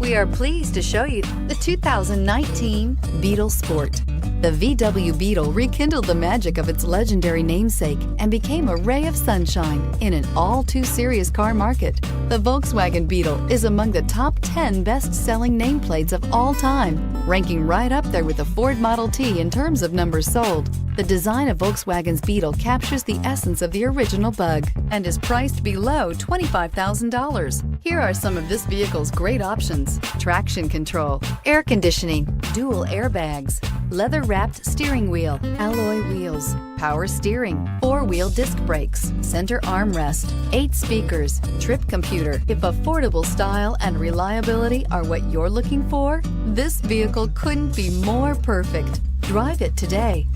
We are pleased to show you the 2019 Beetle Sport. The VW Beetle rekindled the magic of its legendary namesake and became a ray of sunshine in an all-too-serious car market. The Volkswagen Beetle is among the top 10 best-selling nameplates of all time, ranking right up there with the Ford Model T in terms of numbers sold. The design of Volkswagen's Beetle captures the essence of the original bug and is priced below $25,000. Here are some of this vehicle's great options: traction control, air conditioning, dual airbags, leather-wrapped steering wheel, alloy wheels, power steering, four-wheel disc brakes, center armrest, 8 speakers, trip computer. If affordable style and reliability are what you're looking for, this vehicle couldn't be more perfect. Drive it today.